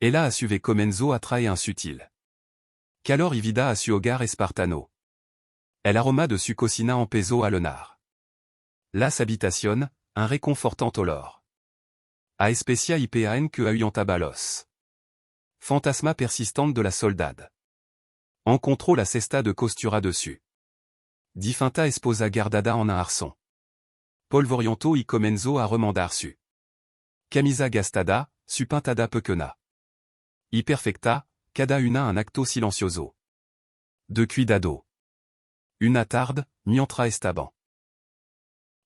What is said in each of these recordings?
Ella assuve comenzo attrae insutil. Calor ivida a su hogar espartano. El aroma de su cocina empezó a lenar. Las habitación, un réconfortant olor. A especia ipan que ahuyantabalos. Fantasma persistante de la soldade. Encontró la cesta de costura dessus. Difinta esposa guardada en un arçon. Polvoriento y comenzo a remandar su. Camisa gastada, su pintada pequena. Y perfecta, cada una un acto silencioso. De cuidado. Una tarde, mientras estaban.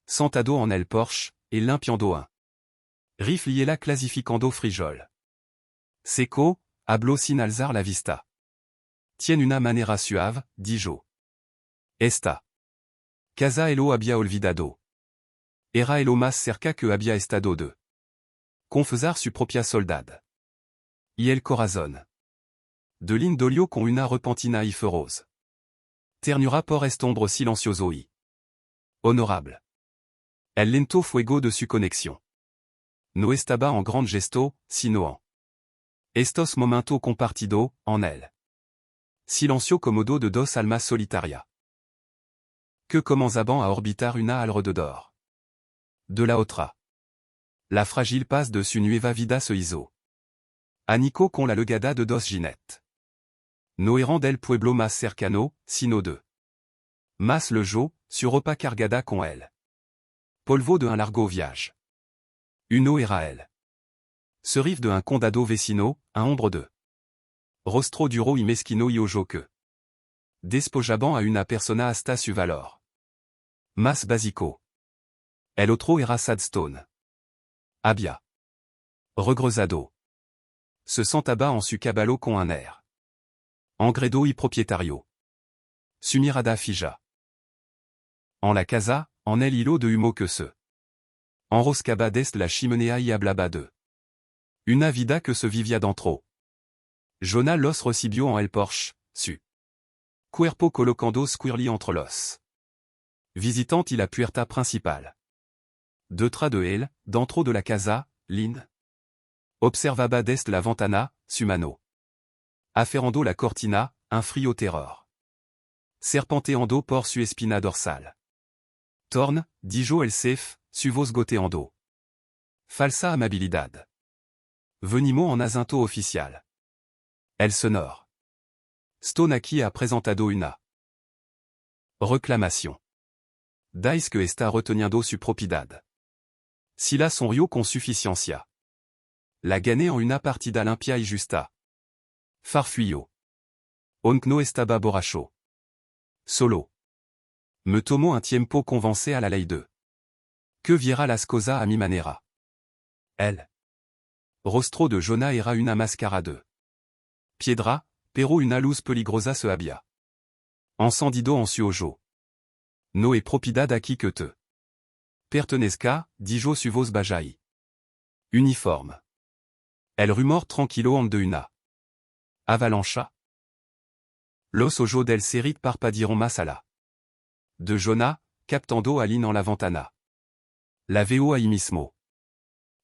Sentado en el porche, et limpiando un. Rifliela clasificando frijol. Seco, habló sin alzar la vista. Tiene una manera suave, dijo. Esta. Casa elo había olvidado. Era elo más cerca que había estado de. Confesar su propia soldad. Y el corazón. De ligne d'olio con una repentina y feroz. Ternura por estombre silencioso y. Honorable. El lento fuego de su conexión. No estaba en grand gesto, sino en. Estos momento compartido, en él. Silencio comodo de dos almas solitaria. Que comenzaban a orbitar una alrededor. De la otra. La fragile paz de su nueva vida se hizo. Anico con la legada de dos jinetes. No eran del pueblo más cercano, sino de. Mas le jo, su ropa cargada con él. Polvo de un largo viage. Uno era él. Se rive de un condado vecino, un ombre de. Rostro duro y mezquino y ojo que. Despojaban a una persona hasta su valor. Mas básico. El otro era Sadstone. Había. Regresado. Se sentaba en su caballo con un air. Engredo y propietario. Su mirada fija. En la casa, en el hilo de humo que se. Enroscaba des la chimenea y hablaba de. Una vida que se vivia dentro. Jonah los recibió en el porche, su. Cuerpo colocando squirly entre los. Visitant y la puerta principal. Detrás de él, dentro de la casa, Lin. Observaba des la ventana, su mano. Aferrando la cortina, un frío terror. Serpenteando por su espina dorsal. Torn, dijo el sef, su voz goteando. Falsa amabilidad. Venimo en azinto oficial. El sonore. Stone aquí ha presentado una. Reclamation. Dais que está reteniendo su propiedad. Sila son rio con suficiencia. La gané en una partida limpia y justa. Farfuyo. Onc no estaba borracho. Solo. Me tomó un tiempo convencer a la ley de. Que viera las cosas a mi manera. El. Rostro de Jonah era una máscara de. Piedra, pero una luz peligrosa se había. Encendido en su ojo. No es propiedad aquí que te. Pertenezca, dijo su voz bajai. Uniforme. El rumor tranquilo en de una. Avalancha. Los ojos del serit parpadieron más ala. De Jonah, captando Aline en la ventana. La veo ahí mismo.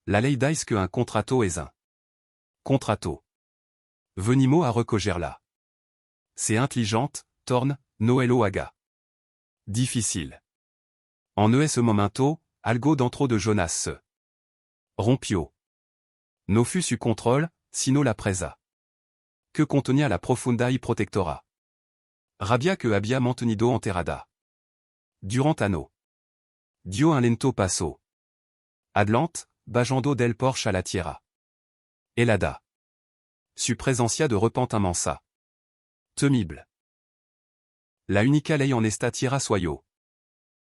La ley dice que un contrato es un. Contrato. Venimo a recogerla. C'est intelligente, torne, noelo haga. Difficile. En ese momento, algo dentro de Jonas se. Rompió. No fut su contrôle, sino la presa. Que contenía la profunda y protectora. Rabia que había mantenido enterrada. Durant ano. Dio un lento paso. Adlant, bajando del porche a la tierra. Helada. Su presencia de repente inmensa. Temible. La única ley en esta tierra soyo.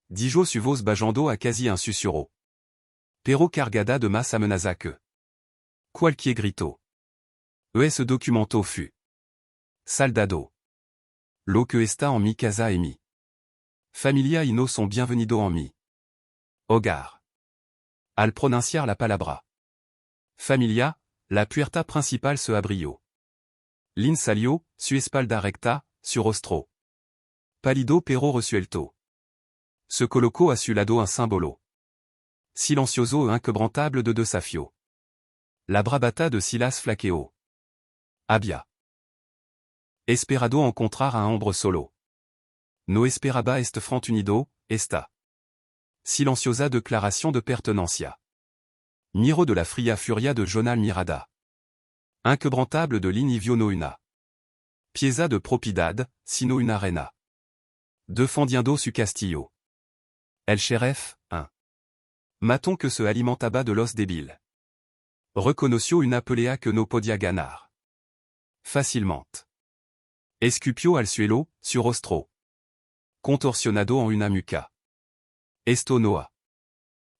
Dijo su voz bajando a casi un susurro. Pero cargada de más amenaza que. Cualquier grito. Ese documento fut. Saldado. Lo que está en mi casa et mi. Familia y no son bienvenido en mi. Hogar. Al pronunciar la palabra. Familia, la puerta principal se abrió. Lin salió, su espalda recta, su rostro. Pálido pero resuelto. Se colocó a su lado un símbolo. Silencioso e inquebrantable de desafio. La bravata de Silas flaqueo. Abia. Esperado encontrar un hombre solo. No esperaba est front unido, esta. Silenciosa declaration de pertenencia. Miro de la fria furia de Jonal Mirada. Inquebrantable de l'inivio no una. Pieza de propidad, sino una reina. Defendiendo su castillo. El sheriff, 1. Maton que se alimentaba de los débil. Reconoció una pelea que no podia ganar. Facilement. Escupio al suelo, su rostro. Contorsionado en una muca. Esto noa.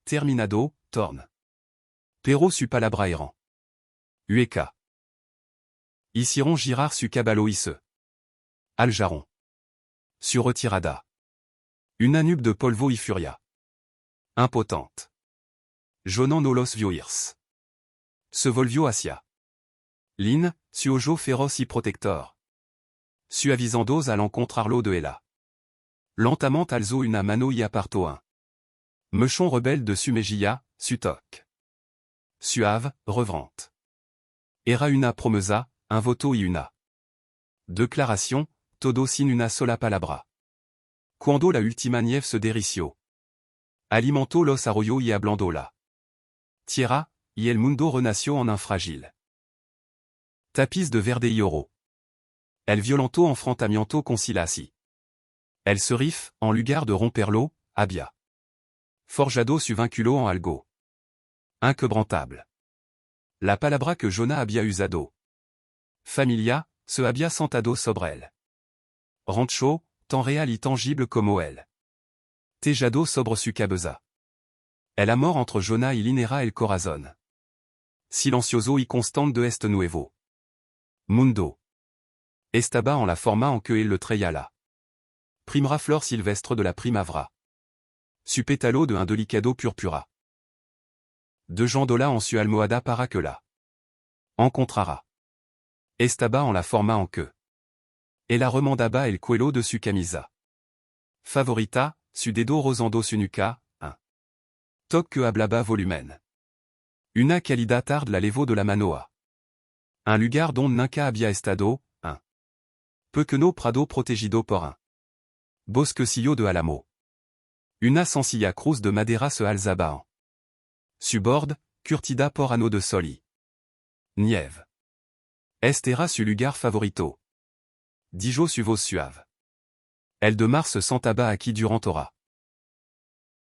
Terminado, torn. Pero su palabra errant. Ueca. Hicieron girar su caballo isse. Aljaron. Su retirada. Una nube de polvo y furia. Impotente. Jonan no los vioirs. Se volvió hacia. Lin, su ojo féroce y protector. Su avisandos al encontrarlo de ella. Lentement alzó una mano y apartó un. Mechon rebelle de su mejilla, su toc. Suave, reverente. Era una promesa, un voto y una. Declaration, todo sin una sola palabra. Cuando la ultima nieve se derició. Alimentó los arroyos y hablando la. Tierra, y el mundo renació en un fragile. Tapiz de verde y oro. El violento enfrentamiento conciliasi. El serif, en lugar de romperlo, había. Forjado su vinculo en algo. Inquebrantable. La palabra que Jonah había usado. Familia, se había sentado sobre él. Rancho, tan real y tangible como él. Tejado sobre su cabeza. El amor entre Jonah y Linera el corazón. Silencioso y constante de este nuevo. Mundo. Estaba en la forma en que él le trayala. Primera flor silvestre de la primavera. Su pétalo de un delicado purpura. De Jandola en su almohada para que la. Encontrara. Estaba en la forma en que. Ella remandaba el cuello de su camisa. Favorita, su dedo rosando su nuca, 1. Toc que hablaba volumen. Una calidad tarde la levo de la manoa. Un lugar donde nunca había estado, 1. Pequeño prado protegido por un. Bosquecillo de álamo. Una sencilla cruz de madera se alzaba en. Su bord, curtida por ano de soli. Nieve. Este era su lugar favorito. Dijo su voz suave. El de mar se sentaba aquí durant hora.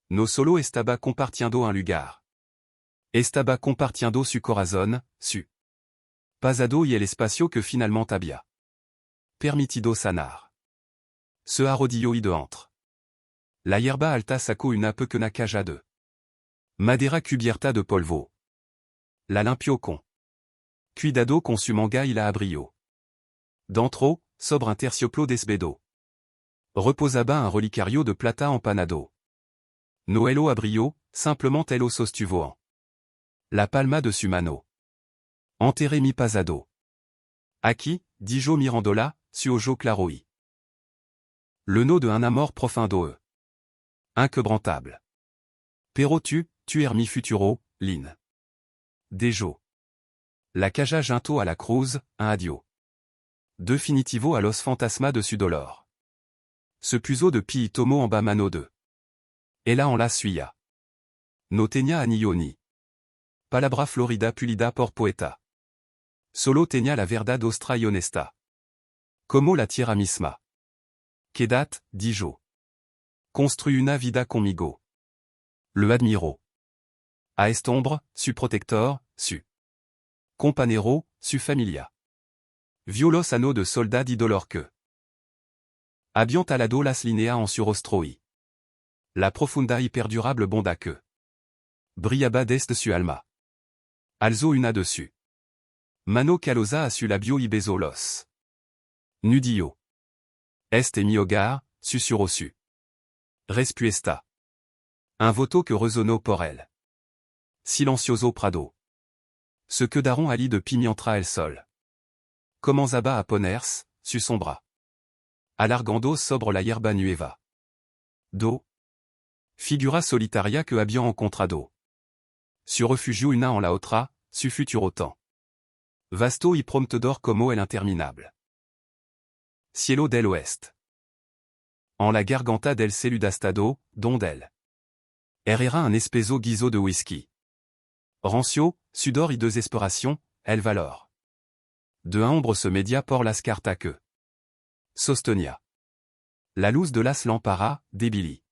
No solo estaba compartiendo un lugar. Estaba compartiendo su corazón, su pasado y el espacio que finalement había. Permitido sanar. Se arrodilló y de entre. La hierba alta sacó una pequeña caja de. Madera cubierta de polvo. La limpió con. Cuidado con su manga y la abrió. Dentro, sobre un terciopelo desbedo. Reposaba un relicario de plata empanado. Noelo abrió, simplement elo sostuvo en. La palma de su mano. Enterré mi pasado. Aquí, dijo Mirandola, su ojo claroi. Le no de un amor profundo. Inquebrantable. Pero tu mi futuro, Lin. Dejo. La caja junto a la cruz, un adio. Definitivo a los fantasmas de su dolor. Se puso de pi tomo en bas mano de. Ella en la suya. No tenía anillo ni. Palabra florida pulida por poeta. Solo tenía la verdad ostra y honesta. Como la tierra misma. Quedat, dijo. Construit una vida conmigo. Le admiro. A estombre, su protector, su. Companero, su familia. Violos anneaux de soldats y dolor que. Habían talado las líneas en su rostroi. La profunda y perdurable bonda que. Brillaba desde su alma. Alzo una dessus. Mano calosa a su labio y besó los. Nudio. Este mi hogar, susurró su. Respuesta. Un voto que résonnó por elle. Silencioso prado. Ce que daron ali de pimientra el sol. Comenzaba a ponerse, su sombra. Alargando sobre la hierba nueva. Do. Figura solitaria que habían encontrado. Su refugio una en la otra, su futuro temps. Vasto y promptedor como el interminable. Cielo del oeste. En la garganta del celudastado, donde el Herrera un espeso guiso de whisky. Rancio, sudor y desesperación, el valor. De un ombre se media por las cartas que sostenía. La luz de las lampara, débili.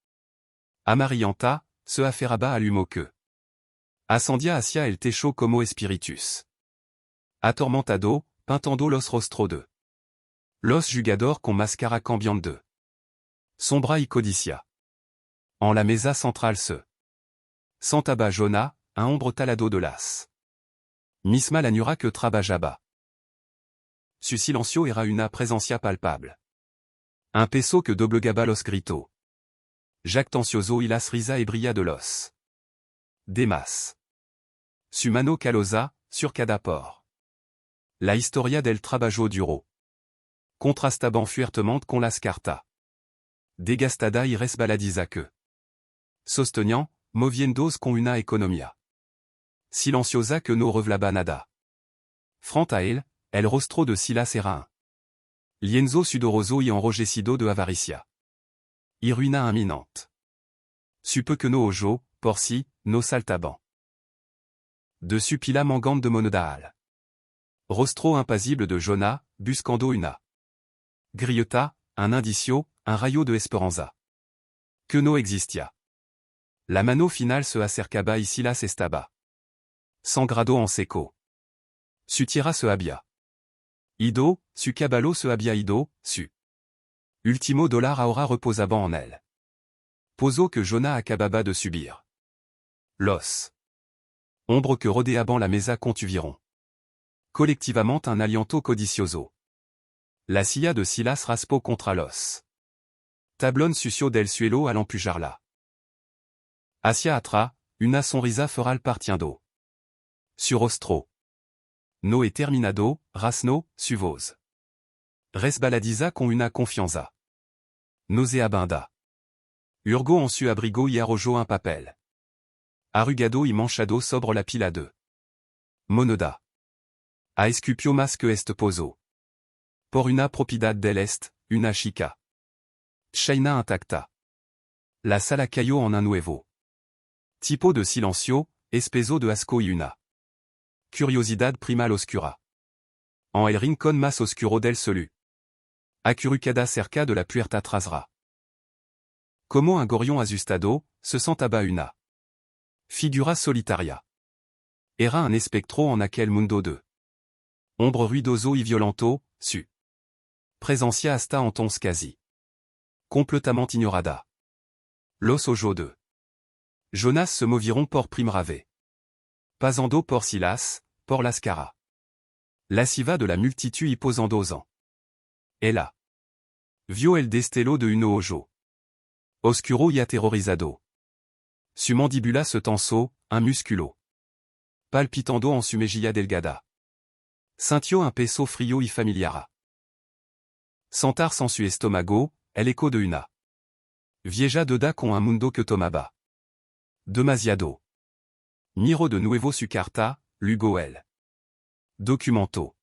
Amarillanta, se aferraba al humo que ascendia hacia el techo como espiritus. Atormentado, pintando los rostros de los jugador con máscara cambiante de sombra y codicia. En la mesa centrale se sentaba Jonah, un ombre talado de las misma lanura que trabajaba. Su silencio era una presencia palpable. Un peso que doblegaba los gritos. Jactancioso y las risa y brilla de los demás. Su mano calosa, sur cada por. La historia del trabajo duro. Contrastaban fuertemente con las cartas. Degastada y resbaladiza que sostenian, moviendos con una economía silenciosa que no revlaba nada. Frente a él, el rostro de Silas era un lienzo sudoroso y enrojecido de avaricia. Y ruina imminente. Supe que no ojo, por si, no saltaban. De su pila mangante de monodal. Rostro impasible de Jonah, buscando una griota, un indicio, un rayo de esperanza. Que no existia. La mano final se acercaba y Silas estaba sangrado en seco. Su tierra se había ido, su caballo se había ido, su ultimo dollar ahora reposaba en él. Poso que Jonah acababa de subir. Los ombre que rodeaban la mesa contuviron. Collectivamente un aliento codicioso. La silla de Silas raspó contra los tablón sucio del suelo al empujarla. Hacia atra, una sonrisa feral partiendo. Su rostro. No he terminado, rasno, su voz. Resbaladiza con una confianza nauseabunda. Urgo en su abrigo y arrojó un papel. Arrugado y manchado sobre la pila de monoda. A escupio más que este pozo. Por una propiedad del est, una chica. Shaina intacta. La sala cayó en un nuevo tipo de silencio, espeso de asco y una curiosidad primal oscura. En el rincón más oscuro del solu. Acurrucada cerca de la puerta trasera. Como un gorion asustado, se sentaba una figura solitaria. Era un espectro en aquel mundo de ombre ruidoso y violento, su presencia hasta entonces casi completamente ignorada. Los ojos de Jonas se moviront por primrave. Pasando por Silas, por las cara. Lasciva de la multitude y posando en. Ella vio el destello de un ojo oscuro y aterrorizado. Su mandíbula se tensó, un musculo palpitando en su mejilla delgada. Sintió un peso frío y familiara. Sentarse en su estómago, el eco de una vieja deuda con un mundo que tomaba demasiado. Miro de nuevo su carta, luego el documento.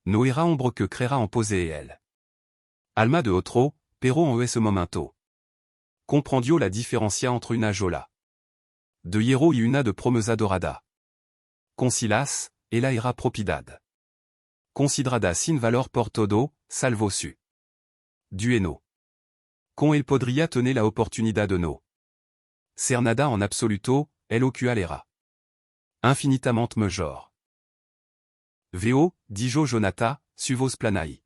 No era ombre que creera en posee él. Alma de otro, pero en ese momento. Comprendió la diferencia entre una jola de hierro y una de promesa dorada. Con Silas, ella era propiedad considerada sin valor por todo, salvo su dueno. Con él podría tener la oportunidad de no ser nada en absoluto, el ocual era infinitamente mejor. Veo, dijo Jonathan, su voz planai.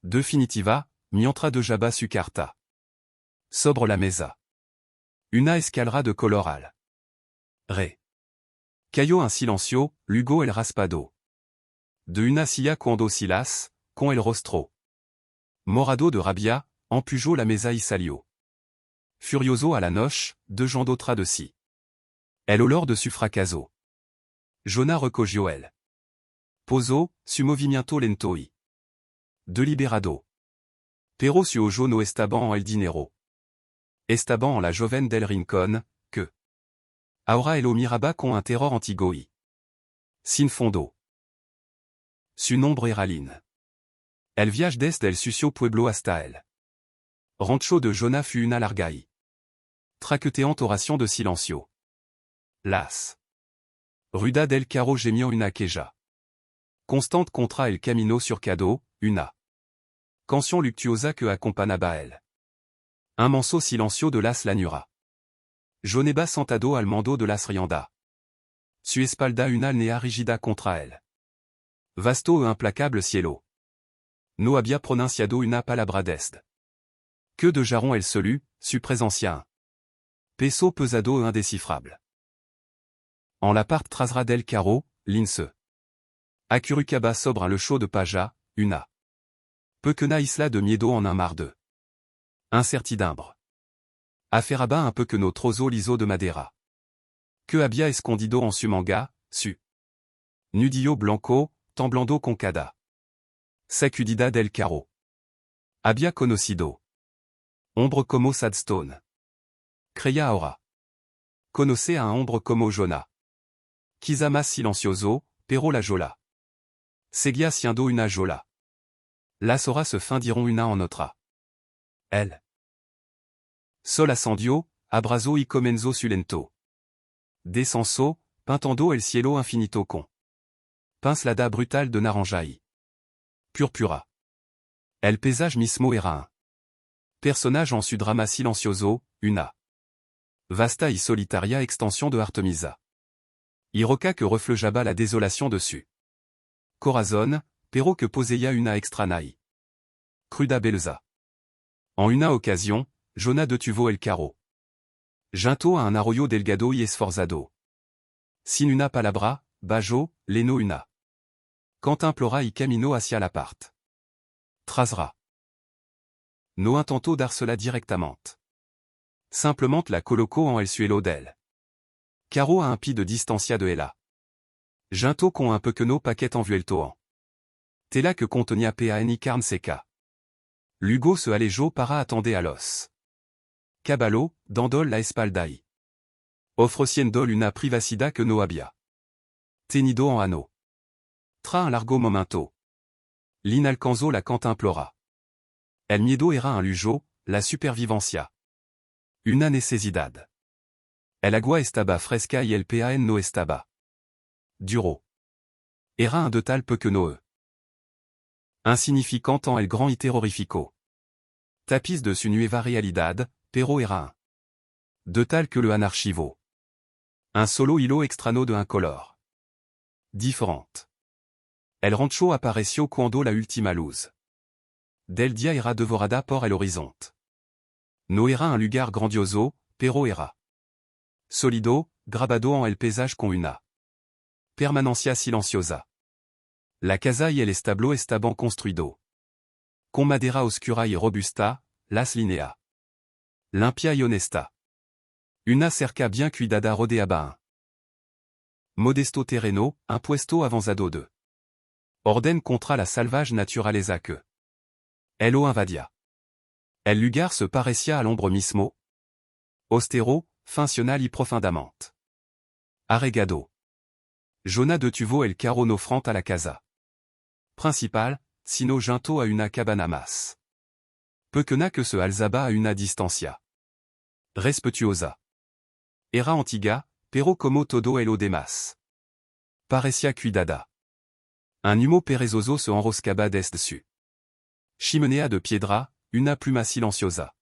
Definitiva, mientra de jaba su carta. Sobre la mesa. Una escalera de coloral. Re. Cayó un silencio, luego el raspado. De una silla cuando Silas, con el rostro morado de rabia, empujó la mesa y salió. Furioso a la noche, de d'autra de si. El olor de su fracaso. Jonah recogió el poso, su movimiento lento y deliberado. Pero su ojo no estaban en el dinero. Estaban en la joven del rincón, que ahora el miraba con un terror antigo y sin fondo. Su nombre eraline. El viage des del sucio pueblo hasta el rancho de Jonah fut una largai. Traqueteante oration de Silencio. Las. Ruda del Caro gemió una queja. Constante contra el camino surcado, una. Canción luctuosa que accompagnaba el. Un manso silencio de las lanura. Joneba sentado al mando de las rienda. Su espalda una alnea rigida contra el. Vasto e implacable cielo. No había pronunciado una palabra desde. Que de jarron el solu, su presencia. Peso pesado e indécifrable. En la part trasera del Caro, lince. Acurucaba sobre le show de Paja, una. Pequena isla de miedo en un mar de. Incertidumbre. Aferaba un pequeno trozo liso de madera. Que había escondido en su manga, su. Nudillo blanco, temblando concada. Sacudida del Caro. Había conocido. Ombre como Sadstone. Creia ahora. Conoce a un hombre como Jonah. Quizá más silencioso, pero la jola. Seguia siendo una jola. Las horas se findiront una en otra. El. Sol ascendió, abrazo y comenzó su lento. Descenso, pintando el cielo infinito con. Pincelada brutal de naranjai. Purpura. El paysage mismo era un. Personnage en su drama silencioso, una. Vasta y solitaria extension de Artemisa. Iroca que reflejaba la désolation dessus. Corazon, pero que poseía una extranai. Cruda beleza. En una occasion, Jonah detuvo el Caro. Junto a un arroyo delgado y esforzado. Sin una palabra, bajo, leno una. Contemplora y camino hacia la part. Trasera. No intentó dársela directamente. Simplement la colocó en el suelo d'elle. Caro a un pi de distancia de ella. Junto con un pequeno paquet envuelto en. Tela que contenía pani carne seca. Lugo se alejó para attendait a los. Caballo, dandol la espaldai. Ofreciendo una privacidad que no había. Tenido en ano. Tra un largo momento. L'inalcanzo la contemplora. El miedo era un lujo, la supervivencia. Una necesidad. El agua estaba fresca y el pan no estaba. Duro. Era un de tal pequeno. Insignificant en el grand y terrorifico. Tapis de su nueva realidad, pero era un. De tal que le anarchivo. Un solo hilo extrano de incolor. Différente. El rancho apareció cuando la última luz. Del dia era devorada por el horizonte. No era un lugar grandioso, pero era. Solido, grabado en el paysage con una. Permanencia silenciosa. La casa y el establo estaban construido. Con madera oscura y robusta, las linea. Limpia y honesta. Una cerca bien cuidada rodeaba un. Modesto terreno, un puesto avanzado de. Orden contra la salvage naturaleza que. El lo invadia. El lugar se parecía al hombre mismo. Austero, funcional y profundamente. Arregado. Jonah detuvo el Caro no front a la casa. Principal, sino junto a una cabana más. Pequena que se alzaba a una distancia. Respetuosa. Era antiga, pero como todo el lo demás. Parecía cuidada. Un humo perezoso se enroscaba desde. Chimenea de piedra, una pluma silenciosa.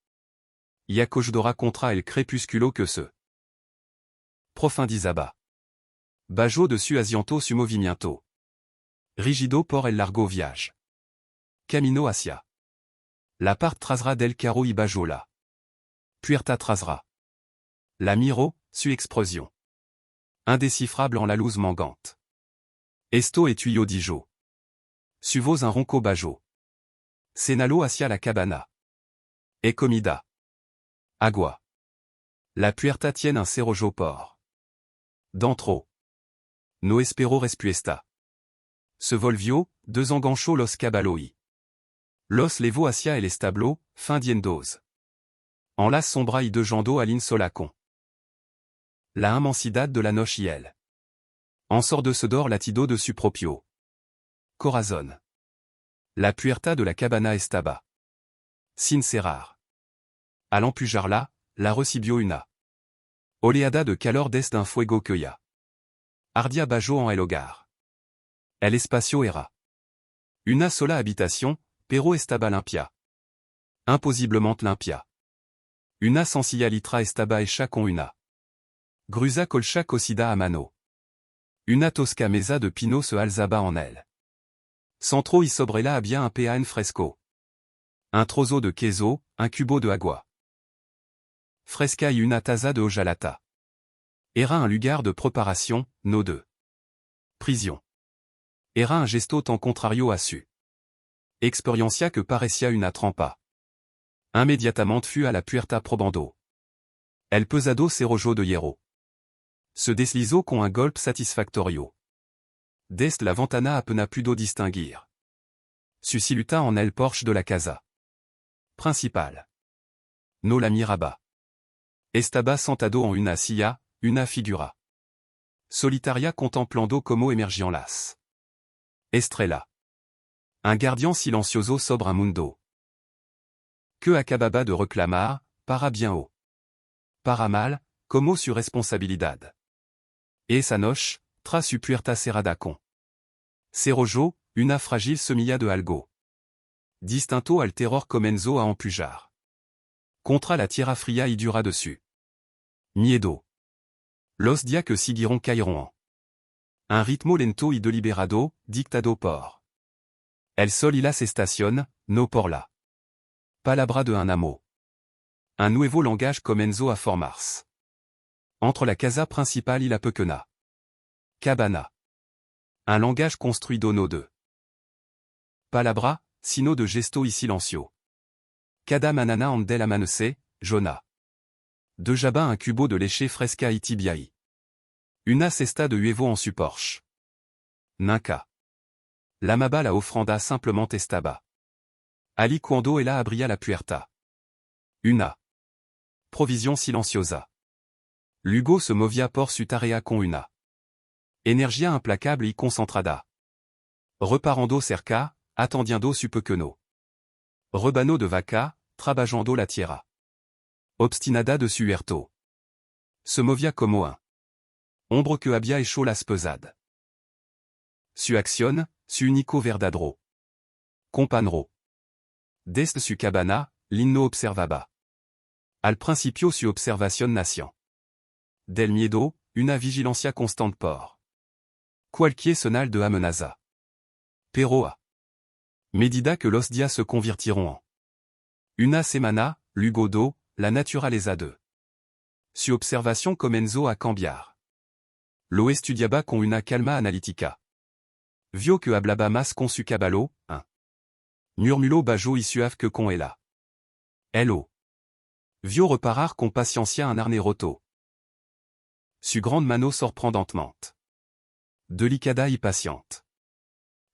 Y acojadora contra el crepúsculo que se. Profundizaba. Bajo de su asiento su movimiento. Rigido por el largo viage. Camino hacia. La part trasera del Caro y bajo la. Puerta trasera. La miro, su explosion. Indécifrable en la luz mangante. Esto et tuyau dijo. Su voz un ronco bajo. Senalo hacia la cabana. E comida. Agua. La puerta tiene un cerrojo por. Dentro. No espero respuesta. Se volvió, desenganchó los caballos. Los levó hacia el establo, findiendos. En las sombra y de jando al insolacon. La inmensidad de la noche y el. En sort de ce dor latido de su propio. Corazon. La Puerta de la Cabana Estaba. Sincerar. A l'Empujarla, la Recibio una. Oleada de calor des d'un fuego queya. Ardia bajo en el hogar. El espacio era. Una sola habitación, pero estaba limpia. Imposiblement limpia. Una sencilla litra estaba hecha con una. Grusa colcha cosida a mano. Una tosca mesa de pino se alzaba en elle. Centro y sobrela había un pan fresco. Un trozo de queso, un cubo de agua. Fresca y una taza de hojalata. Era un lugar de preparación, no de prisión. Era un gesto tan contrario a su experiencia que parecía una trampa. Inmediatamente fut a la puerta probando. El pesado cerrojo de hierro. Se deslizó con un golpe satisfactorio. Des la ventana apenas pudo distinguir. Susiluta en el porche de la casa principal. No la miraba. Estaba sentado en una silla, una figura solitaria contemplando como emergían las estrellas. Un gardien silencioso sobre un mundo que acababa de reclamar, para bien o para mal, como su responsabilidad. Esa noche, tras su puerta cerrada con cerrojo, una fragile semilla de algo distinto al terror comenzó a empujar. Contra la tierra fría y dura dessus. Miedo. Los días que siguieron cayeron en un ritmo lento y deliberado, dictado por el sol y las estación, no por la palabra de un amo. Un nuevo langage comenzó a formarse. Entre la casa principale y la pequeña cabana. Un langage construit no de palabra, sino de gesto y silencio. Cada manana en del amanecer, Jonah. De jabin un cubo de leche fresca y tibiai. Una cesta de huevo en su porche. Nunca. L'amaba la ofrenda simplement estaba. Ali cuando ella abría la puerta. Una provision silenciosa. Lugo se movia por su tarea con una energia implacable y concentrada. Reparando cerca, attendiendo su pequeño rebano de vaca, trabajando la tierra. Obstinada de su huerto. Se movia como un ombre que había hecho las pesad. Su acción, su único verdadero companero. Desde su cabana, l'inno observaba. Al principio su observación nació. Del miedo, una vigilancia constante por cualquier sonal de amenaza. Pero a medida que los días se convirtieron en una semana, luego do, la naturaleza de su observación comenzó a cambiar. Lo estudiaba con una calma analítica. Vio que hablaba más con su caballo, un murmulo bajo y suave que con ella. Hello. Vio reparar con paciencia un harnais roto. Su grande mano sorprendentement delicada y paciente.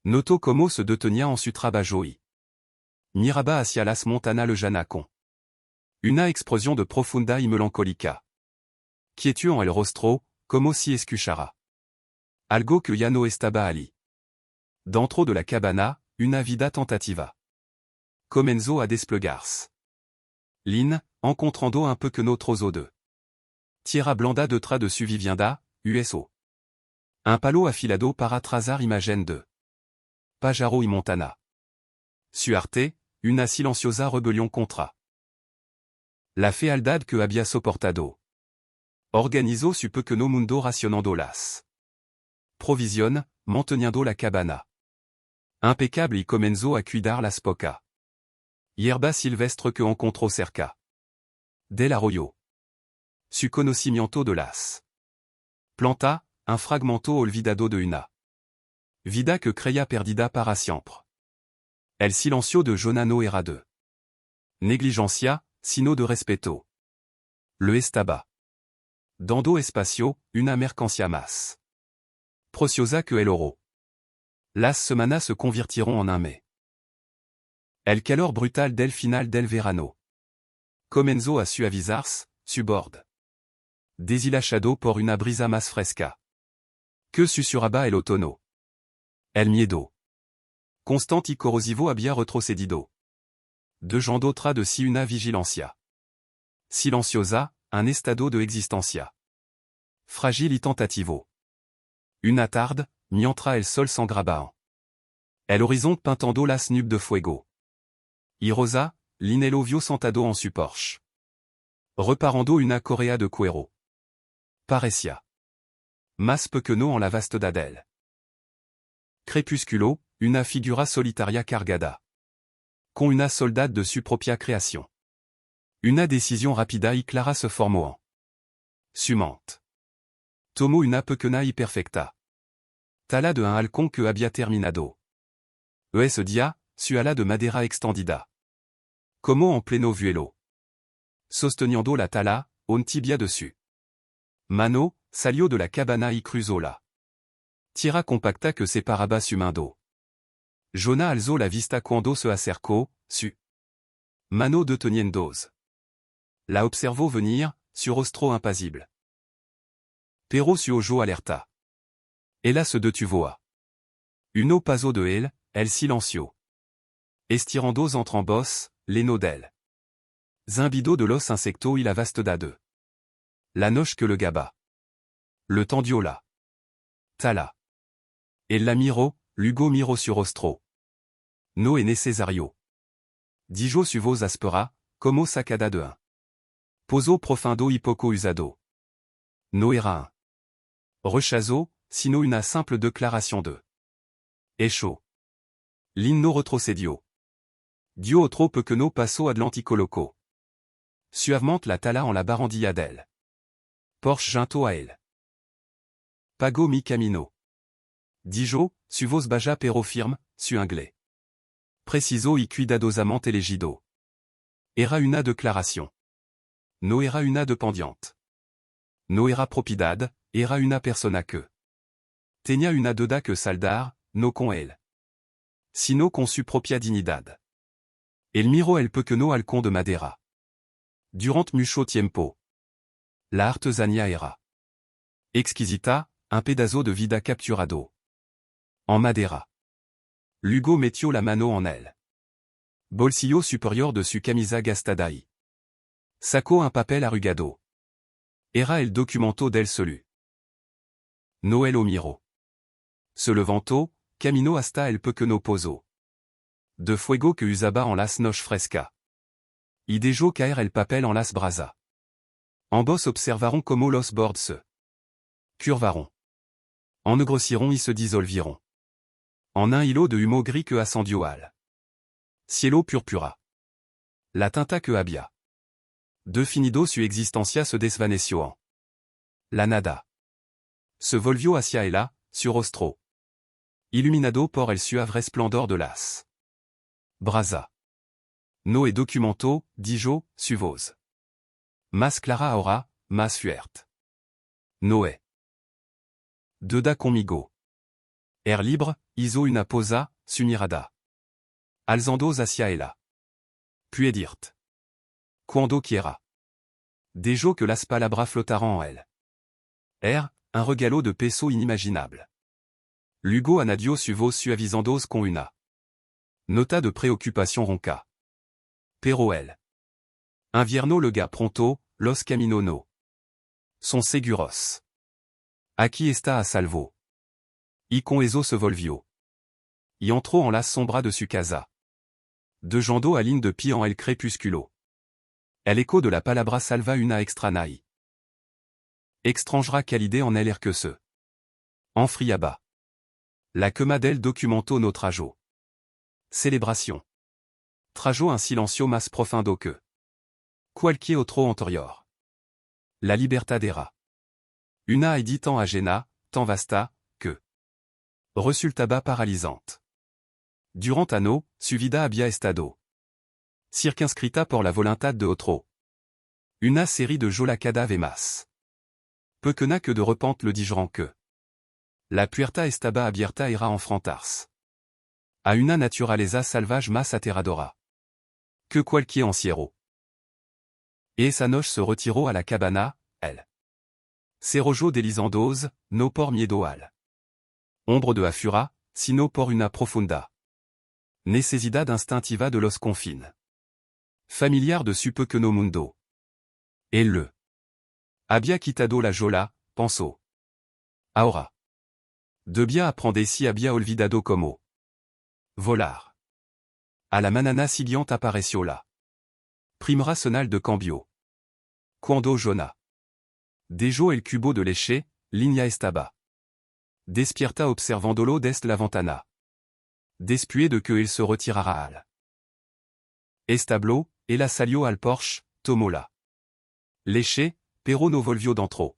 Notó como se detenía en su trabajo y miraba hacia las montanas lejanas con una expresión de profunda y melancólica. Quietud en el rostro, como si escuchara algo que ya no estaba allí. Dentro de la cabana, una vida tentativa comenzó a desplegarse. Lin, encontrando un peu que notre eau de tierra blanda detrás de su vivienda, USO. Un palo afilado para trazar imagen de Pájaro y Montana. Su arte, una silenciosa rebelión contra la fealdad que había soportado. Organizó su pequeño mundo racionando las provisión, manteniendo la cabana impecable y comenzó a cuidar las poca hierba silvestre que encontró cerca del arroyo. Su conocimiento de las planta, un fragmento olvidado de una vida que creía perdida para siempre. El silencio de Jonah no era de negligencia, sino de respeto. Le estaba dando espacio, una mercancía más preciosa que el oro. Las semanas se convirtieron en un mes. El calor brutal del final del verano comenzó a suavizarse, su borde deshilachado por una brisa más fresca que susurraba el otoño. El miedo Constanti corrosivo abbia retrocedido. De Jando tra de si una vigilancia. Silenciosa, un estado de existencia. Fragile y tentativo. Una tarde, mientras el sol s'engrababan. El horizonte pintando las nubes de fuego. Y rosa, l'inelovio sentado en su porche. Reparando una correa de cuero. Parecía. Más pequeño en la vastedad del. Crepusculo, una figura solitaria cargada. Con una soldad de su propia creación. Una decisión rapida y clara se formó en. Sumante. Tomó una pequeña y perfecta. Tala de un halcón que había terminado. Ese día, su ala de madera extendida. Como en pleno vuelo. Sosteniendo la tala, un tibia dessus. Mano, salió de la cabana y cruzó la. Tira compacta que separaba su mando. Jonah alzó la vista cuando se acercó, su. Mano deteniendos. La observó venir, su rostro impasible. Pero su ojo alerta. Ella se detuvo a. Uno paso de él, el silencio. Estirando entre ambos, les d'elle. Zimbido de los insecto y la vastedad de. La noche que le gaba. Le tendió la. Tala. El la miró, Lugo miró su rostro. No es necesario. Dijo su voz áspera, como sacada de un. Poso profundo y poco usado. No era un. Rechazo, sino una simple declaración de. Hecho. L'inno retrocedió. Dio otro pequeño paso atlántico loco. Suavement la tala en la barandilla d'elle. Porsche junto a elle. Pago mi camino. Dijo, su voz baja pero firme, su inglés. Preciso y cuidadosamente elegido. Era una declaración. No era una dependiente. No era propiedad, era una persona que. Tenía una deuda que saldar, no con él. Sino con su propia dignidad. El miró el pequeño halcón de madera. Durant mucho tiempo. La artesanía era. Exquisita, un pedazo de vida capturado. En madera. Lugo metió la mano en él. Bolsillo superior de su camisa gastada y. Sacó un papel arrugado. Era el documento del selu. Noel o miro. Se levantó, caminó hasta el pequeño pozo. De fuego que usaba en las noches fresca. Y dejó caer el papel en las brasa. Ambos observaron como los bords se curvaron. Ennegrosiront y se disolviront. En un hilo de humo gris que ascendió al cielo purpura. La tinta que había. Definido su existencia se desvaneció en la nada. Se volvió hacia ella, su rostro. Iluminado por el suave esplendor de las brasa. No es documento, dijo, su voz. Más clara ahora, más fuerte. Noé. Deuda conmigo. Libre, hizo una posa, su mirada. Alzando hacia ella. Puis dirt. Cuando quiera. Dejo que las palabras flottaran en elle. Un regalo de peso inimaginable. Lugo anadio su voz suavizandos con una nota de préoccupation ronca. Pero elle. Invierno le gars pronto, los camino no. Son seguros. Aquí está a salvo. Y con eso se volvió. Y entró en las sombras de su casa. De Jando a ligne de pie en el crepusculo. El écho de la palabra salva una extranai. Extrangera calidé en el que se. Enfriaba. La quema del documento no trajo. Célébration. Trajo un silencio más profundo que. Cualquier otro anterior. La libertad era. Una idée tant ajena, tant vasta, que. Resultaba paralysante. Durant anno, su vida había estado. Circunscrita por la voluntad de otro. Una série de jola cadavemas. Pequena que de repente le digeran que. La puerta estaba abierta era enfrentarse. A una naturaleza salvage más aterradora. Que cualquier anciero. Et esa noche se retiró a la cabana, elle. Cerrojo delisandos, no por miedo al. Ombre de afura, sino por una profunda. Necesidad instintiva de los confines. Familiar de su pequeño mundo. Elle. Había quitado la jola, pensó. Ahora. Debía aprender si había olvidado como. Volar. A la manana siguiente apareció la. Prima racional de cambio. Cuando Jonah. Dejó el cubo de leche, línea estaba. Despierta observándolo desde la ventana. Después de que él se retirara al. Establo, ella salió al Porsche, tomó la. Leche, pero no volvió dentro.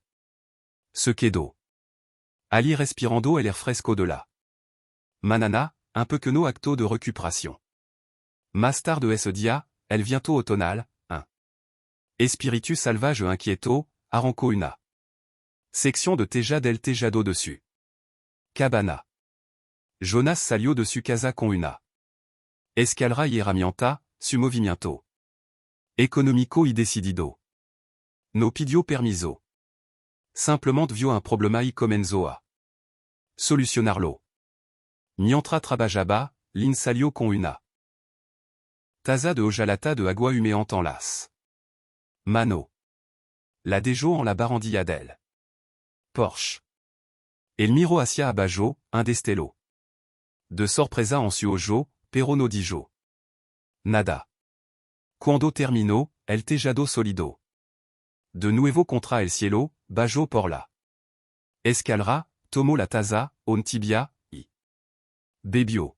Se quedó. Allí respirando el air fresco de la. Manana, un pequeño acto de recuperación. Más tarde ese día, el viento automnal, un. Espíritu salvaje inquieto, arrancó una. Section de Teja del Tejado dessus. Cabana. Jonas salió de su casa con una. Escalera y herramienta, su movimiento. Económico y decidido. No pidió permiso. Simplement vio un problema y comenzó a. Solucionarlo. Mientras trabajaba, Lin salió con una. Taza de hojalata de agua humeante en las. Mano. La dejó en la barandilla del. Porsche. El miró hacia abajo, un destello. De sorpresa en su ojo, pero no dijo. Nada. Cuando terminó, el tejado solido. De nuevo contra el cielo, bajó por la. Escalera, tomó la taza, un tibia, y. Bebió.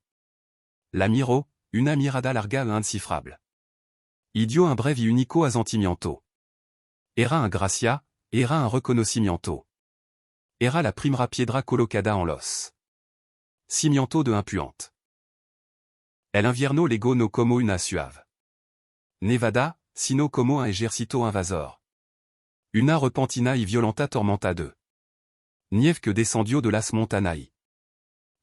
La miró, una mirada larga e indescifrable. Y dio un breve y único asentimiento. Era un gracia, era un reconocimiento. Era la primera piedra colocada en los. Cimiento de impuante. El invierno llegó no como una suave. Nevada, sino como un ejército invasor. Una repentina y violenta tormenta de. Nieve que descendió de las montañas.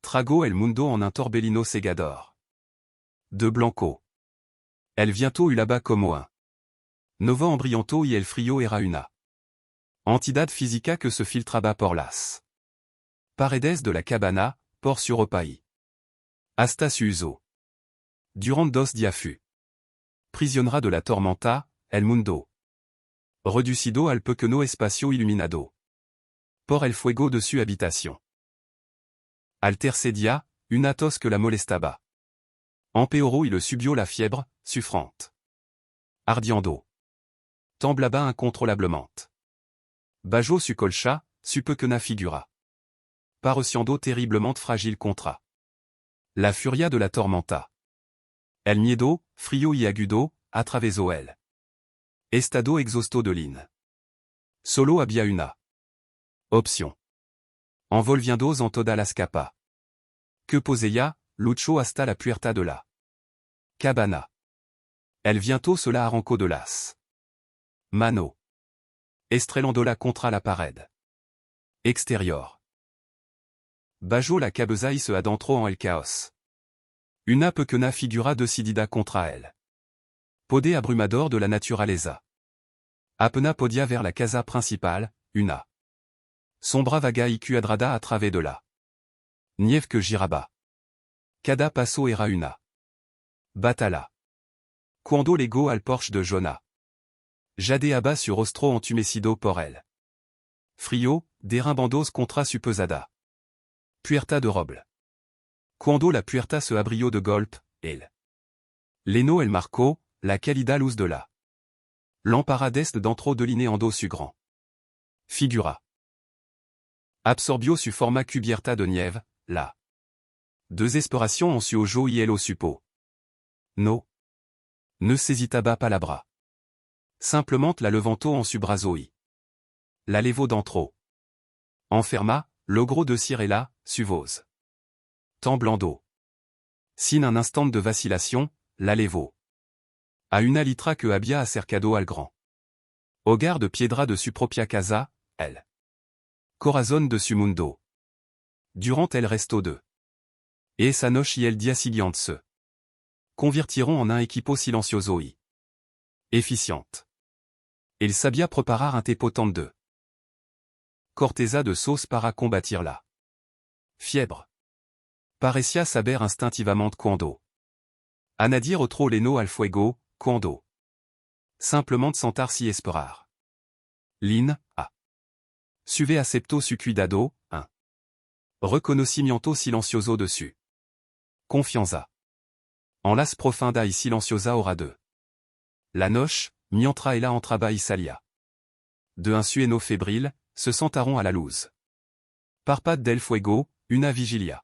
Trago el mundo en un torbellino cegador. De blanco. El viento là-bas como un. Novo embrianto y el frío era una. Entidad física que se filtraba por las. Paredes de la cabana, por su ropaí. Hasta su uso. Durant dos diafu. Prisionera de la tormenta, el mundo. Reducido al pequeño espacio iluminado. Por el fuego de su habitación. Al tercer día, una tos que la molestaba. Empeoró y le subió la fièvre, sufrante. Ardiendo. Temblaba incontrôlablement. Bajó su colcha, su pequeña figura. Pareciendo terriblement fragile contra. La furia de la tormenta. El miedo, frío y agudo, atravesó él. Estado exhausto de Lin. Solo había una. Opción. Envolviendo en toda la escapa. Que poseía, luchó hasta la puerta de la. Cabana. El viento se la arrancó de las. Mano. Estrellándola contra la pared. Extérieur. Bajó la cabeza y se adentró en el caos. Una pequeña figura decidida contra él. Poder abrumador de la naturaleza. Apenas podía ver la casa principal, una. Sombra vaga y cuadrada a través de la. Nieve que giraba. Cada paso era una. Batala. Cuando llegó al Porsche de Jonah. Jadeaba su rostro entumecido por él. Frío, derrambandos contra su pesada. Puerta de roble. Cuando la puerta se abrió de golpe, él. Leno el marcó, la cálida luz de la. Lámpara desde dentro delineando su grand. Figura. Absorbió su forma cubierta de nieve, la. Desesperación en su ojo y él lo supo. No. Ne s'hésitaba palabra. Simplement la levanto en su brazo y. La levó dentro. Enferma, logró decirla, su voz. Temblando. Sin un instant de vacillation, la levó. A una litra que había acercado al grand. Hogar de piedra de su propia casa, el. Corazón de su mundo. Durant el resto de. Esa noche y el día siguiente se. Convirtieron en un equipo silencioso y. Efficiente. Il sabía preparar un té potent de. Corteza de sauce para combatir la. Fièvre. Parecía saber instintivamente cuando. Anadir otro leno al fuego, cuando. Simplement de sentar si esperar. Lin, a. Suve acepto su cuidado, 1. Reconocimiento silencioso dessus. Confianza. En las profunda y silenciosa hora 2. La noche, mientra ella entraba y salía. De un sueno febril, se sentaron à la luz. Parpad del fuego, una vigilia.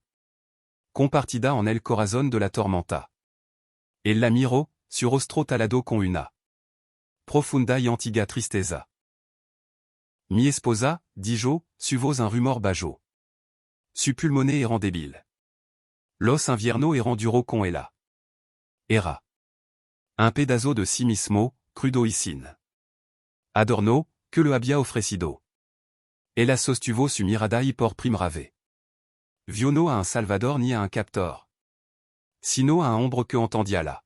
Compartida en el corazón de la tormenta. El la miro, su rostro talado con una. Profunda y antiga tristeza. Mi esposa, dijo, su voz un rumor bajo. Su pulmoné erant débile. Los invierno erant duro con ella. Era. Un pedazo de sí mismo, crudo y sin. Adorno, que le había ofrecido. Ella sostuvo su mirada y por primrave. Vio no a un salvador ni a un captor. Sino a un hombre que entendia la.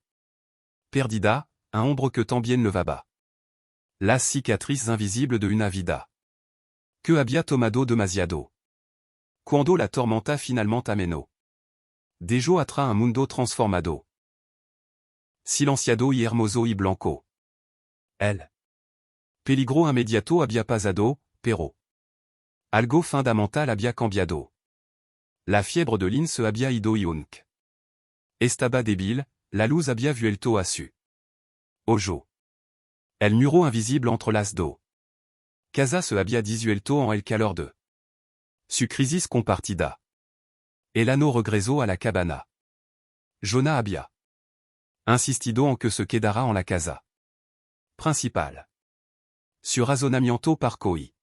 Perdida, un hombre que tambien le vaba. Las cicatrices invisibles de una vida. Que había tomado demasiado. Cuando la tormenta finalement ameno. Dejo atra un mundo transformado. Silenciado y hermoso y blanco. El. Peligro inmediato había pasado, pero. Algo fundamental había cambiado. La fiebre de Lin se había ido y unk. Estaba débil, la luz había vuelto a su. Ojo. El muro invisible entre las dos. Casa se había disuelto en el calor de. Su crisis compartida. El ano regresó a la cabana. Jonah había. Insistido en que se quedara en la casa. Principal. Su razonamiento parcoí.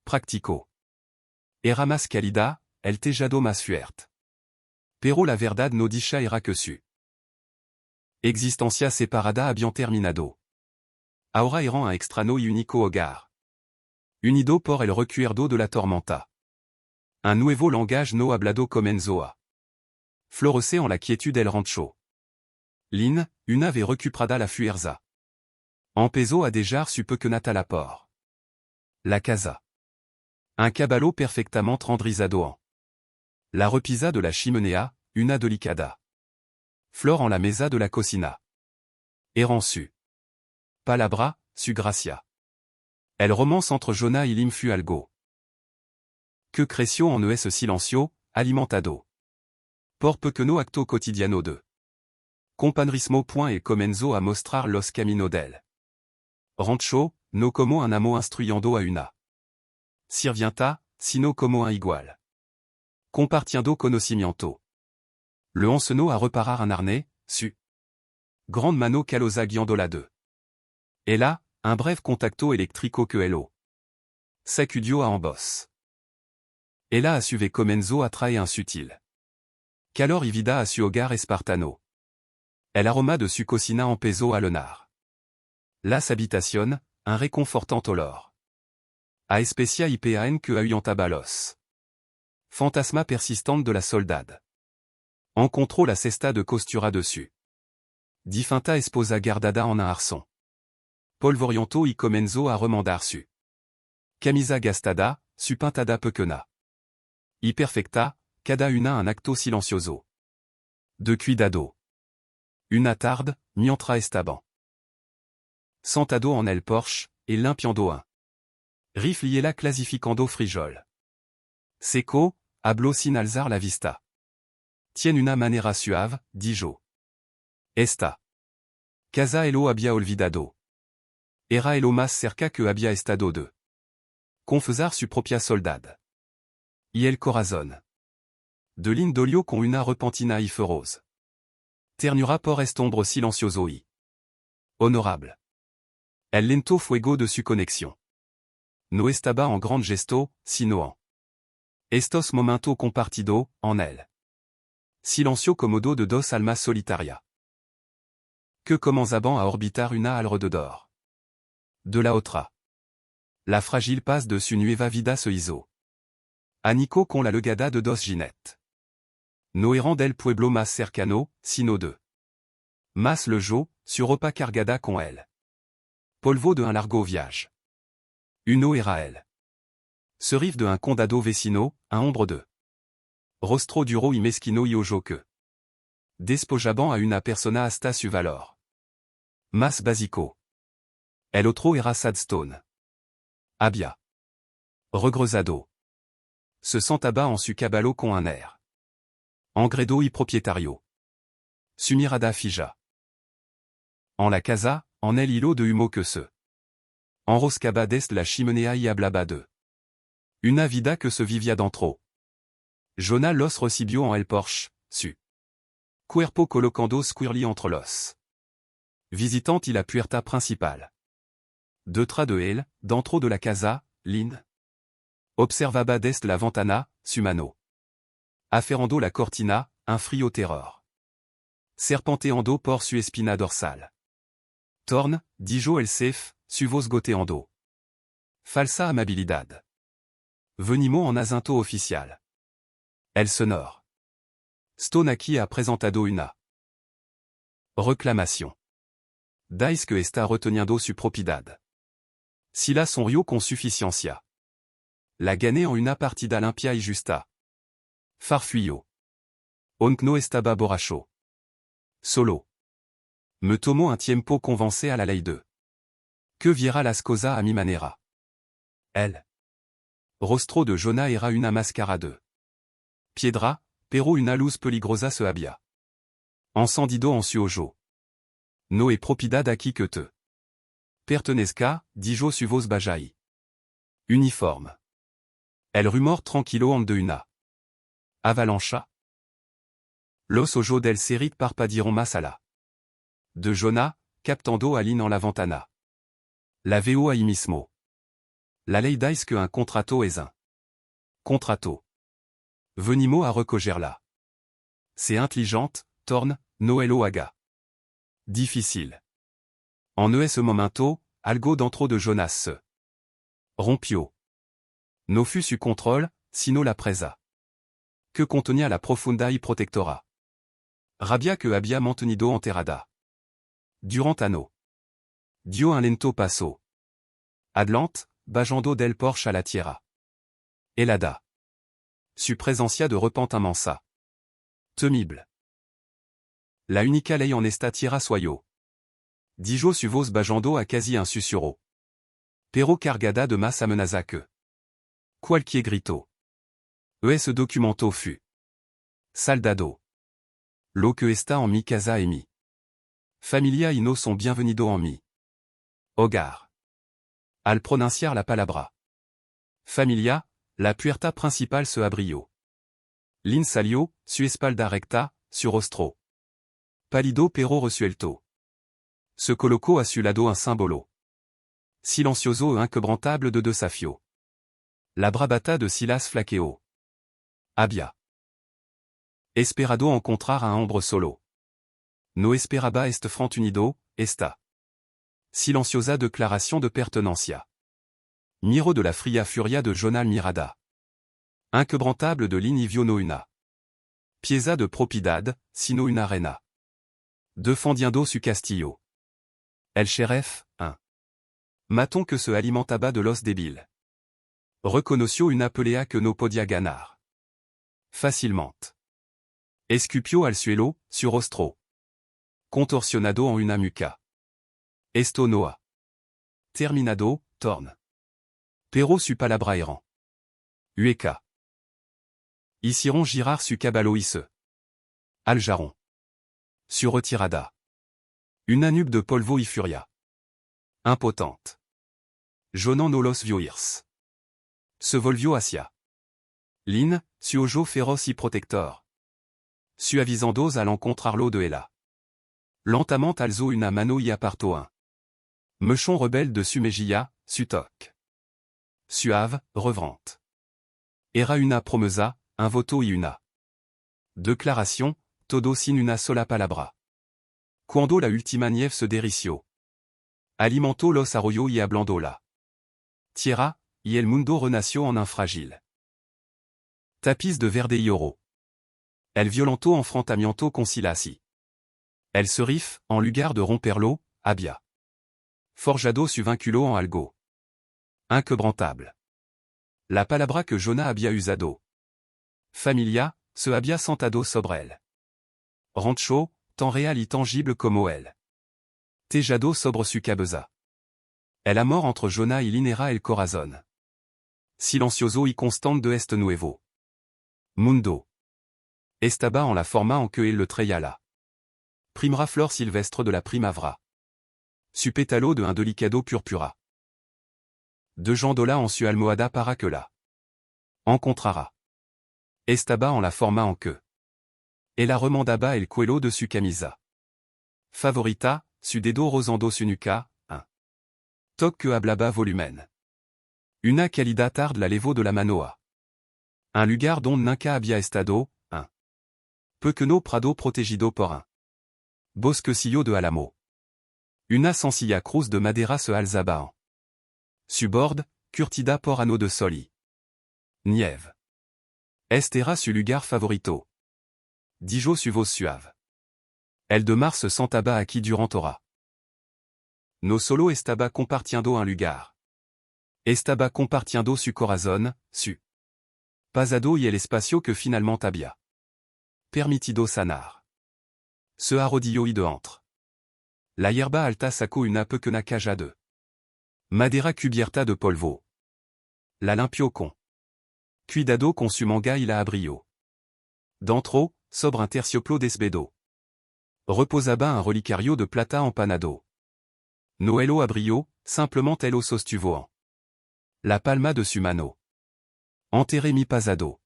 Practico. Era más cálida, el tejado más fuerte. Pero la verdad no dicha era que su. Existencia separada habían terminado. Ahora eran un extraño y único hogar. Unido por el recuerdo de la tormenta. Un nuevo langage no hablado comenzó a. Florecer en la quiétude el rancho. Lin, una vez recuperada la fuerza. Empezó a dejar su pequeñata la por. La casa. Un caballo perfectament rendrizado en. La repisa de la chimenea, una delicada. Flor en la mesa de la cocina. Eran su. Palabra, su gracia. El romance entre Jonah y Lim fut algo. Que creció en es silencio, alimentado. Por pequeño acto cotidiano de. Compadrismo point et comenzó a mostrar los camino del. Rancho, no como un amo instruyendo a una. Sirvienta, sino como un igual. Compartiendo conocimiento. Le enseno a reparar un harnais, su. Grande mano calosa guiando la de. Et là, un bref contacto electrico que hello. Sacudio a ambos. Et là a suve comenzo a trae un sutil. Calor y vida a su hogar espartano. El aroma de su cocina empezó a lenar. Las habitación, un réconfortant olor. A especia y pean que ahuyantabalos. Fantasma persistante de la soldade. Encontró la cesta de costura dessus. Difinta esposa guardada en un arçon. Polvoriento y comenzo a remandar su. Camisa gastada, su pintada pequena. Y perfecta, cada una un acto silencioso. De cuidado. Una tarde, mientra estaban. Sentado en el porche, et limpiando un. Rifliela clasificando frijol. Seco, habló sin alzar la vista. Tiene una manera suave, dijo. Esta. Casa elo había olvidado. Era elo más cerca que había estado de. Confesar su propia soldad. Y el corazón. De l'indolio con una repentina y feroz. Ternura por estombre silencioso y. Honorable. El lento fuego de su conexión. No estaba en grand gesto, sino en. Estos momento compartido, en él. Silencio comodo de dos almas solitaria. Que comenzaban a orbitar una alrededor. De la otra. La fragile paz de su nueva vida se hizo. Anico con la legada de dos jinetes. No eran del pueblo más cercano, sino de. Mas le jo, su ropa cargada con él. Polvo de un largo viage. Uno era él. Se rive de un condado vecino, un hombre de. Rostro duro y mezquino y ojo que. Despojaban a una persona hasta su valor. Mas basico. El otro era Sadstone. Abia. Regresado. Se sentaba en su caballo con un air. Engredo y propietario. Sumirada fija. En la casa, en el hilo de humo que se. Enroscaba des la chimenea y hablaba de. Una vida que se vivia dentro. Jonah los recibió en el porche, su. Cuerpo colocando squirly entre los. Visitant y la puerta principal. Detrás de él, dentro de la casa, Lin. Observaba des la ventana, su mano. Aferrando la cortina, un frio terror. Serpenteando por su espina dorsal. Torn, dijo el chef, su voz goteando. Falsa amabilidad. Venimo en acento oficial. El sonore. Stone aquí ha presentado una. Reclamation. Dais que está reteniendo su propiedad. Sila son rio con suficiencia. La gané en una partida limpia y justa. Farfuyo. Onc no estaba borracho. Solo. Me tomo un tiempo convencé a la ley de. Que viera las cosas a mi manera. El. Rostro de Jonah era una máscara de. Piedra, pero una luz peligrosa se había. Encendido en su ojo. No e propiedad aquí que te. Pertenezca, dijo su voz bajai. Uniforme. El rumor tranquilo en de una. Avalancha. Los ojos del serit parpadieron más a la. De Jonah, captando a Lin en la ventana. La veo ahí mismo. La ley dice que un contrato es un. Contrato. Venimo a recogerla. C'est intelligente, torne, noelo haga. Difficile. En ese momento, algo dentro de Jonas se. Rompio. No fut su contrôle, sino la presa. Que contenía la profunda y protectora. Rabia que había mantenido enterrada. Durant anno. Dio un lento paso. Adlant, bajando del porche a la tierra. Helada. Su presencia de repente mansa. Temible. La única ley en esta tierra soyo. Dijo su voz bajando a casi un susurro. Pero cargada de más amenaza que. Cualquier grito. Ese documento fut. Saldado. Lo que está en mi casa et mi. Familia y no son bienvenido en mi. Hogar. Al pronunciar la palabra. Familia, la puerta principal se abrió. Lin salió, su espalda recta, su rostro. Pálido pero resuelto. Se colocó a su lado un símbolo. Silencioso e inquebrantable de desafio. La bravata de Silas Flaqueo. Había. Esperado encontrar a un hombre solo. No esperaba este front unido, esta. Silenciosa declaración de pertenencia. Miro de la fria furia de Jonah Mirada. Inquebrantable de l'inivio no una. Pieza de propiedad, sino una reina. Defendiendo su castillo. El sheriff, un. Maton que se alimentaba de los débil. Reconoció una pelea que no podia ganar. Facilement. Escupio al suelo, su rostro. Contorsionado en una muca. Esto noa. Terminado, torn. Pero su palabra errant. Ueka. Hicieron girar su caballo y se. Aljaron. Su retirada. Una nube de polvo y furia. Impotente. Jonant no los vioirs. Se volvió hacia. Lin, su ojo féroce y protector. Su avisandos al encontrarlo de ella. Lentement alzó una mano y apartó un. Mechon rebelle de su mejilla, su toc. Suave, reverente. Era una promesa, un voto y una. Declaración, todo sin una sola palabra. Cuando la ultima nieve se derició. Alimentó los arroyos y hablando la. Tierra, y el mundo renació en un fragile. Tapiz de verde y oro. El violento enfrentamiento conciliasi. El serif, en lugar de romperlo, había. Forjado su vinculo en algo. Inquebrantable. La palabra que Jonah había usado. Familia, se había sentado sobre él. Rancho, temps réel intangible como el. Tejado sobre su cabeza. El amor entre Jonah y Linera el corazón. Silencioso y constante de este nuevo mundo. Estaba en la forma en que él le trayala. Primera flor silvestre de la primavera. Su pétalo de un delicado purpura. De Jandola en su almohada para que la encontrara. Estaba en la forma en que. Ella remandaba el cuello de su camisa. Favorita, su dedo rosando su nuca, un toque que hablaba volumen. Una calidad tarde la levo de la manoa. Un lugar donde nunca había estado, un pequeño prado protegido por un bosquecillo de álamo. Una sencilla cruz de madera se alzaba en su bord, curtida por anneau de soli. Nieve. Este era su lugar favorito. Dijo su voz suave. El de mars sentaba aquí durant hora. No solo estaba compartiendo un lugar. Estaba compartiendo su corazón, su pasado y el espacio que finalement había permitido sanar. Se arrodilló y de entre. La hierba alta sacó una pequeña caja de madera cubierta de polvo. La limpió con cuidado con su manga y la abrió. Dentro, sobre un terciopelo desbedo. Reposaba un relicario de plata empanado. Noelo abrió, simplement elo sostuvo en la palma de su mano. Enterré mi pasado.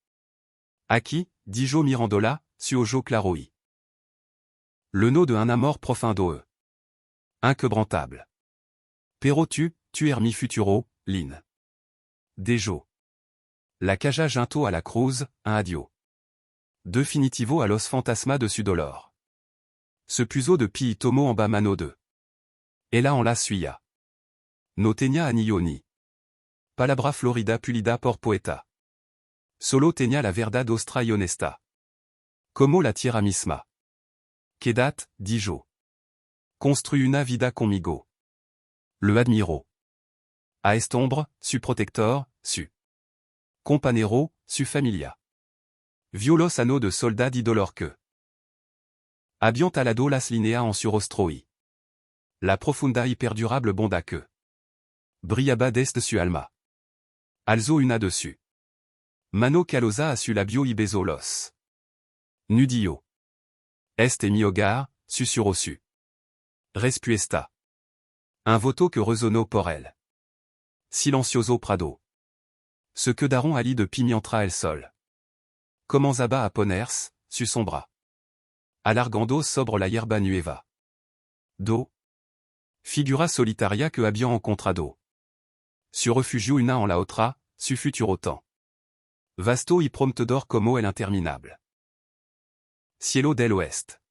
Aquí, dijo Mirandola, su ojo claroi. Le nom de un amor profundo. Inquebrantable. Pero tu er mi futuro, lin. Dejo. La caja junto a la cruz, un adio. Definitivo a los fantasmas de su dolor. Se puso de pi tomo en bas mano de. Ella en la suya. No tenía anillo ni. Palabra florida pulida por poeta. Solo tenía la verdad ostra y honesta. Como la tierra misma. Quedat, dijo. Construit una vida conmigo. Le admiro. A este hombre, su protector, su compañero, su familia. Violos anneaux de soldats y dolor que. Habían talado las líneas en su rostro y. La profunda y perdurable bonda que. Brillaba desde su alma. Alzo una de su mano calosa a su labio y besó los nudillo. Este mi hogar, susurró su respuesta. Un voto que résonnó por elle. Silencioso prado. Se quedaron allí de pimientra el sol. Comenzaba a ponerse, su sombra. Alargando sobre la hierba nueva. Do. Figura solitaria que habían encontrado. Su refugio una en la otra, su futuro temps. Vasto y prometedor como el interminable. Cielo del oeste.